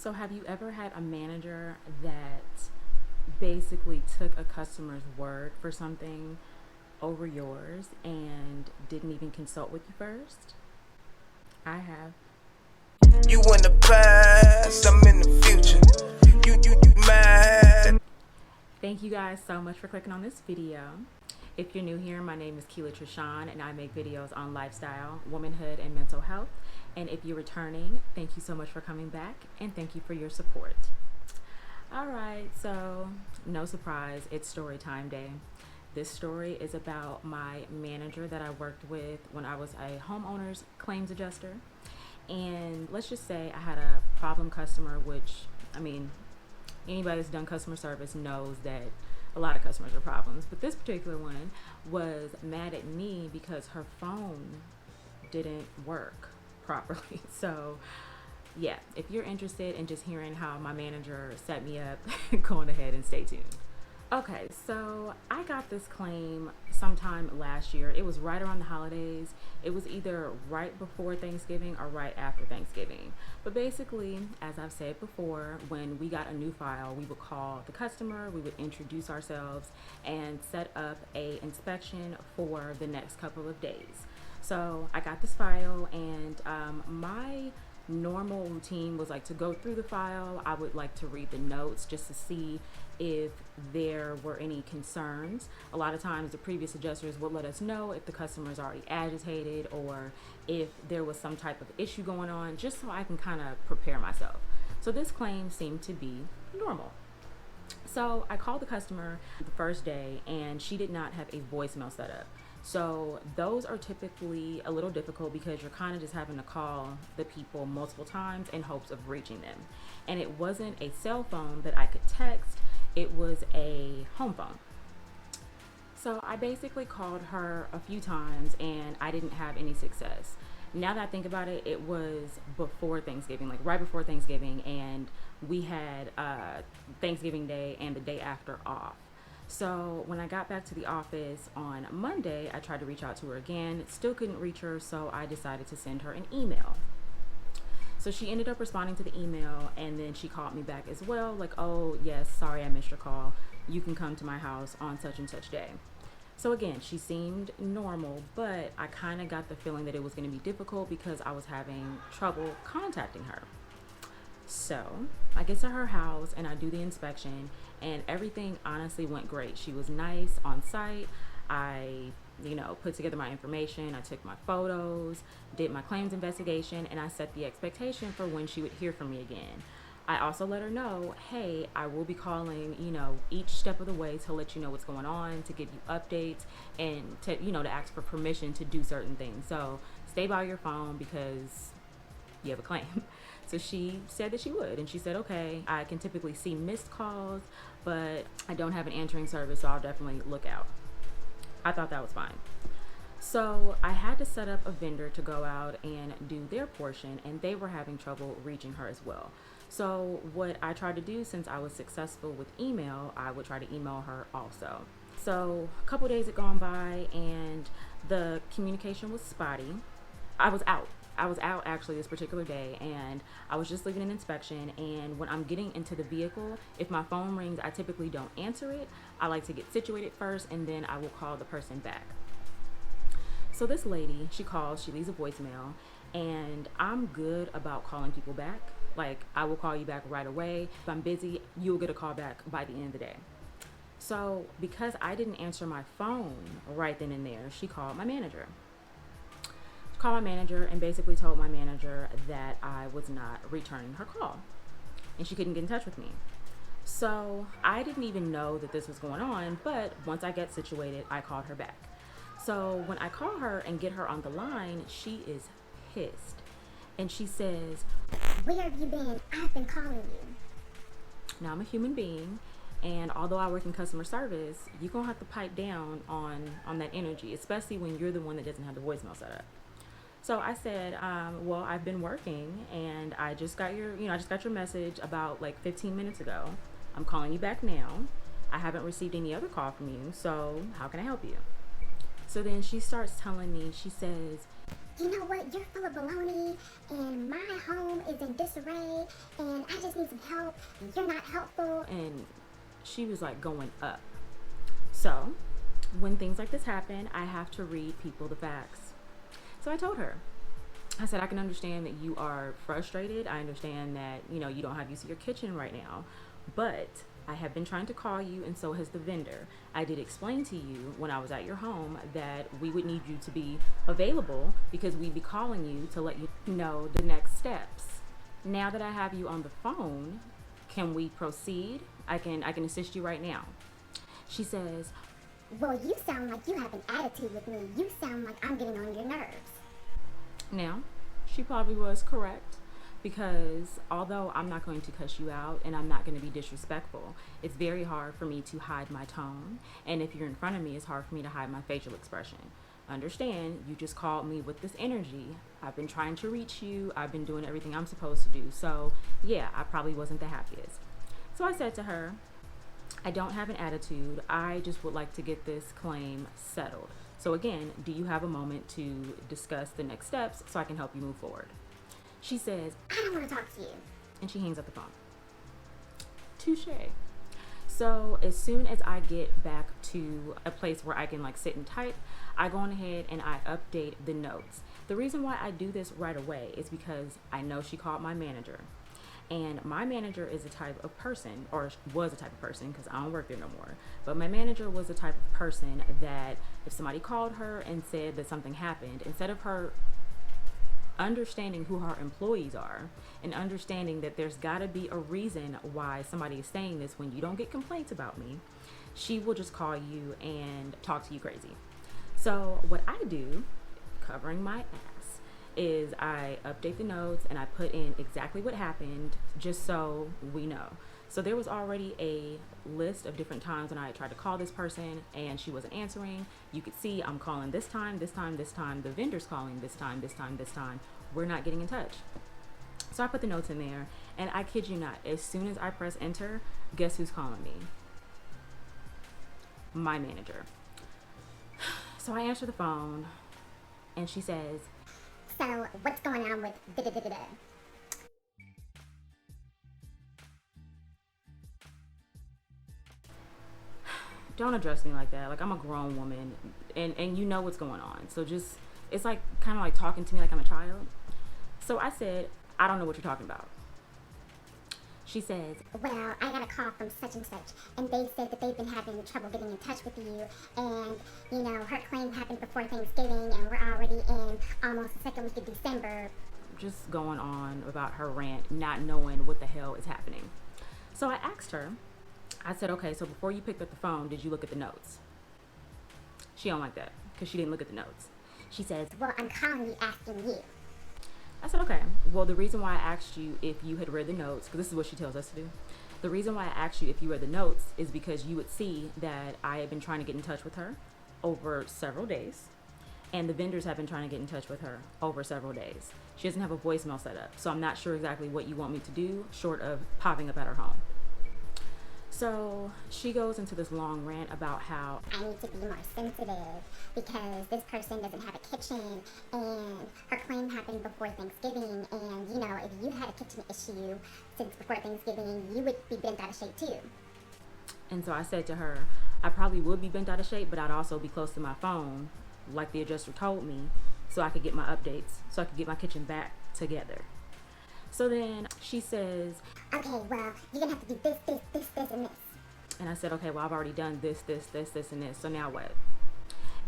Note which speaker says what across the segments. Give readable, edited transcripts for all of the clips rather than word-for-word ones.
Speaker 1: So have you ever had a manager that basically took a customer's word for something over yours and didn't even consult with you first? I have.
Speaker 2: You in the past, I'm in the future. You mad?
Speaker 1: Thank you guys so much for clicking on this video. If you're new here, my name is Kela Trishaan and I make videos on lifestyle, womanhood, and mental health. And if you're returning, thank you so much for coming back and thank you for your support. All right, so no surprise, it's story time day. This story is about my manager that I worked with when I was a homeowner's claims adjuster. And let's just say I had a problem customer, which, I mean, anybody that's done customer service knows that a lot of customers are problems. But this particular one was mad at me because her phone didn't work properly. So yeah, if you're interested in just hearing how my manager set me up, go on ahead and stay tuned. Okay, so I got this claim sometime last year. It was right around the holidays. It was either right before Thanksgiving or right after Thanksgiving. But basically, as I've said before, when we got a new file, we would call the customer, we would introduce ourselves, and set up a inspection for the next couple of days. So I got this file, and my normal routine was like to go through the file. I would like to read the notes just to see if there were any concerns. A lot of times the previous adjusters would let us know if the customer is already agitated or if there was some type of issue going on, just so I can kind of prepare myself. So this claim seemed to be normal. So I called the customer the first day and she did not have a voicemail set up. So those are typically a little difficult because you're kind of just having to call the people multiple times in hopes of reaching them. And it wasn't a cell phone that I could text, it was a home phone. So I basically called her a few times and I didn't have any success. Now that I think about it, it was before Thanksgiving, like right before Thanksgiving, and we had Thanksgiving Day and the day after off. So when I got back to the office on Monday, I tried to reach out to her again, still couldn't reach her, so I decided to send her an email. So she ended up responding to the email, and then she called me back as well, like, oh yes, sorry I missed your call, you can come to my house on such and such day. So again, she seemed normal, but I kind of got the feeling that it was going to be difficult because I was having trouble contacting her. So I get to her house and I do the inspection, and everything honestly went great. She was nice on site. I, put together my information. I took my photos, did my claims investigation, and I set the expectation for when she would hear from me again. I also let her know, hey, I will be calling, each step of the way to let you know what's going on, to give you updates, and to, to ask for permission to do certain things. So stay by your phone because you have a claim. So she said that she would, and she said, okay, I can typically see missed calls, but I don't have an answering service, so I'll definitely look out. I thought that was fine. So I had to set up a vendor to go out and do their portion, and they were having trouble reaching her as well. So what I tried to do, since I was successful with email, I would try to email her also. So a couple days had gone by and the communication was spotty. I was out actually this particular day, and I was just leaving an inspection, and when I'm getting into the vehicle, if my phone rings, I typically don't answer it. I like to get situated first, and then I will call the person back. So this lady, she calls, she leaves a voicemail, and I'm good about calling people back. Like, I will call you back right away. If I'm busy, you'll get a call back by the end of the day. So because I didn't answer my phone right then and there, she called my manager. Called my manager and basically told my manager that I was not returning her call and she couldn't get in touch with me. So I didn't even know that this was going on, but once I get situated, I called her back. So when I call her and get her on the line, she is pissed. And she says,
Speaker 3: "Where have you been? I've been calling you."
Speaker 1: Now I'm a human being, and although I work in customer service, you're gonna have to pipe down on that energy, especially when you're the one that doesn't have the voicemail set up. So I said, well, I've been working and I just got your message about like 15 minutes ago. I'm calling you back now. I haven't received any other call from you, so how can I help you? So then she starts telling me, she says,
Speaker 3: you know what, you're full of baloney, and my home is in disarray, and I just need some help, and you're not helpful.
Speaker 1: And she was like going up. So when things like this happen, I have to read people the facts. So I told her, I said, I can understand that you are frustrated. I understand that, you know, you don't have use of your kitchen right now, but I have been trying to call you, and so has the vendor. I did explain to you when I was at your home that we would need you to be available because we'd be calling you to let you know the next steps. Now that I have you on the phone, can we proceed? I can assist you right now. She says,
Speaker 3: Well, you sound like you have an attitude with me. You sound like I'm getting on your nerves.
Speaker 1: now, she probably was correct, because although I'm not going to cuss you out and I'm not going to be disrespectful, it's very hard for me to hide my tone. And if you're in front of me, it's hard for me to hide my facial expression. Understand, you just called me with this energy. I've been trying to reach you. I've been doing everything I'm supposed to do. So yeah, I probably wasn't the happiest. So I said to her, I don't have an attitude. I just would like to get this claim settled. So again, do you have a moment to discuss the next steps so I can help you move forward? She says,
Speaker 3: I don't want to talk to you.
Speaker 1: and she hangs up the phone. Touche. So as soon as I get back to a place where I can like sit and type, I go on ahead and I update the notes. The reason why I do this right away is because I know she called my manager. And my manager is a type of person, or was a type of person, because I don't work there no more. But my manager was the type of person that if somebody called her and said that something happened, instead of her understanding who her employees are and understanding that there's got to be a reason why somebody is saying this when you don't get complaints about me, she will just call you and talk to you crazy. So what I do, covering my ass, is I update the notes and I put in exactly what happened just so we know. So there was already a list of different times when I tried to call this person and she wasn't answering. You could see I'm calling this time, this time, this time. The vendor's calling this time, this time, this time. We're not getting in touch. So I put the notes in there, and I kid you not, as soon as I press enter, guess who's calling me? My manager. So I answer the phone and she says,
Speaker 3: So, what's going on with da-da-da-da-da?
Speaker 1: don't address me like that. Like, I'm a grown woman, and you know what's going on. So just, it's like kind of like talking to me like I'm a child. So I said, I don't know what you're talking about. She says,
Speaker 3: Well, I got a call from such and such, and they said that they've been having trouble getting in touch with you, and, you know, her claim happened before Thanksgiving, and we're already in almost the second week of December.
Speaker 1: just going on about her rant, not knowing what the hell is happening. So I asked her, I said, okay, so before you picked up the phone, did you look at the notes? She don't like that because she didn't look at the notes. She says,
Speaker 3: Well, I'm calling you asking you.
Speaker 1: I said, okay, well, the reason why I asked you if you had read the notes, because this is what she tells us to do. The reason why I asked you if you read the notes is because you would see that I had been trying to get in touch with her over several days, and the vendors have been trying to get in touch with her over several days. She doesn't have a voicemail set up, so I'm not sure exactly what you want me to do short of popping up at her home. So she goes into this long rant about how
Speaker 3: I need to be more sensitive because this person doesn't have a kitchen, and her claim happened before Thanksgiving, and, you know, if you had a kitchen issue since before Thanksgiving, you would be bent out of shape too.
Speaker 1: And so I said to her, I probably would be bent out of shape, but I'd also be close to my phone, like the adjuster told me, so I could get my updates, so I could get my kitchen back together. So then she says,
Speaker 3: Okay, well, you're gonna have to do this, this, this, this, and this.
Speaker 1: and I said, okay, well, I've already done this, this, this, this, and this, so now what?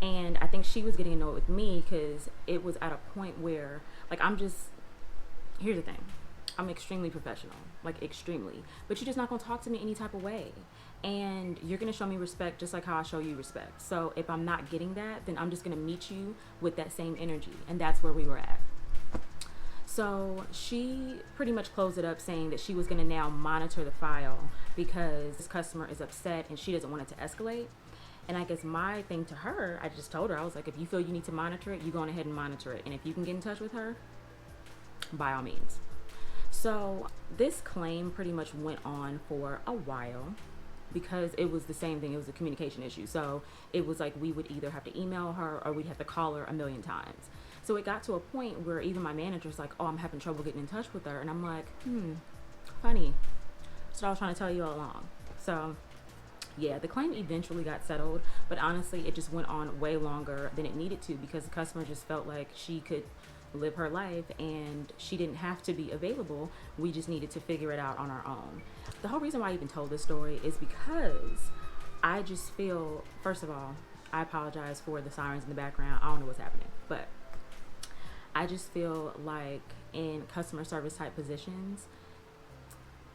Speaker 1: And I think she was getting annoyed with me because it was at a point where, like, here's the thing. I'm extremely professional, like extremely, but you're just not gonna talk to me any type of way. And you're gonna show me respect just like how I show you respect. So if I'm not getting that, then I'm just gonna meet you with that same energy. And that's where we were at. So she pretty much closed it up saying that she was gonna now monitor the file because this customer is upset and she doesn't want it to escalate. And I guess my thing to her, I just told her, I was like, if you feel you need to monitor it, you go on ahead and monitor it. And if you can get in touch with her, by all means. So this claim pretty much went on for a while because it was the same thing. It was a communication issue. So it was like we would either have to email her or we'd have to call her a million times. So it got to a point where even my manager's like, oh, I'm having trouble getting in touch with her. And I'm like, funny. That's what I was trying to tell you all along. So yeah, the claim eventually got settled, but honestly, it just went on way longer than it needed to because the customer just felt like she could live her life and she didn't have to be available. We just needed to figure it out on our own. The whole reason why I even told this story is because I just feel, first of all, I apologize for the sirens in the background. I don't know what's happening, but I just feel like in customer service type positions,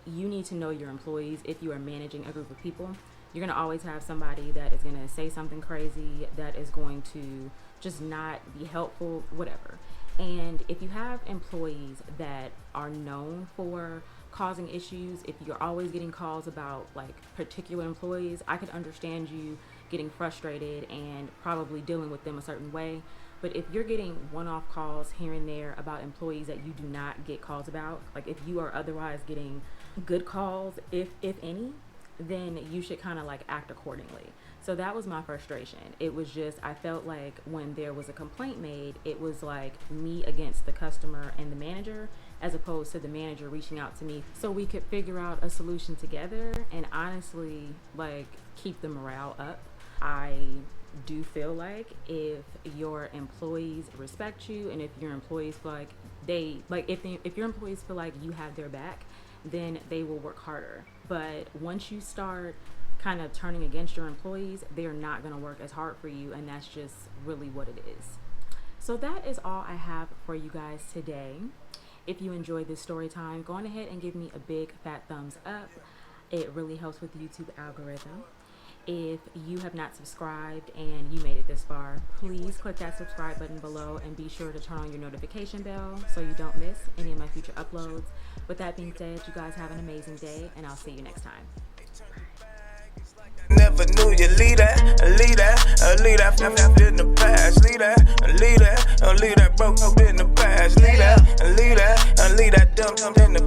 Speaker 1: you need to know your employees. If you are managing a group of people, you're going to always have somebody that is going to say something crazy, that is going to just not be helpful, whatever. And if you have employees that are known for causing issues, if you're always getting calls about like particular employees, I could understand you getting frustrated and probably dealing with them a certain way. But if you're getting one-off calls here and there about employees that you do not get calls about, like if you are otherwise getting good calls, if any, then you should kind of like act accordingly. So that was my frustration. It was just, I felt like when there was a complaint made, it was like me against the customer and the manager, as opposed to the manager reaching out to me so we could figure out a solution together and honestly like keep the morale up. I do feel like if your employees respect you and if your employees feel like if your employees feel like you have their back, then they will work harder. But once you start kind of turning against your employees, they're not going to work as hard for you, and that's just really what it is. So that is all I have for you guys today. If you enjoyed this story time, go on ahead and give me a big fat thumbs up. It really helps with YouTube algorithm. If you have not subscribed and you made it this far, please click that subscribe button below and be sure to turn on your notification bell so you don't miss any of my future uploads. With that being said, you guys have an amazing day, and I'll see you next time.
Speaker 2: Never knew you lead that in the past, lead that broke up in the past, lead that dumb in the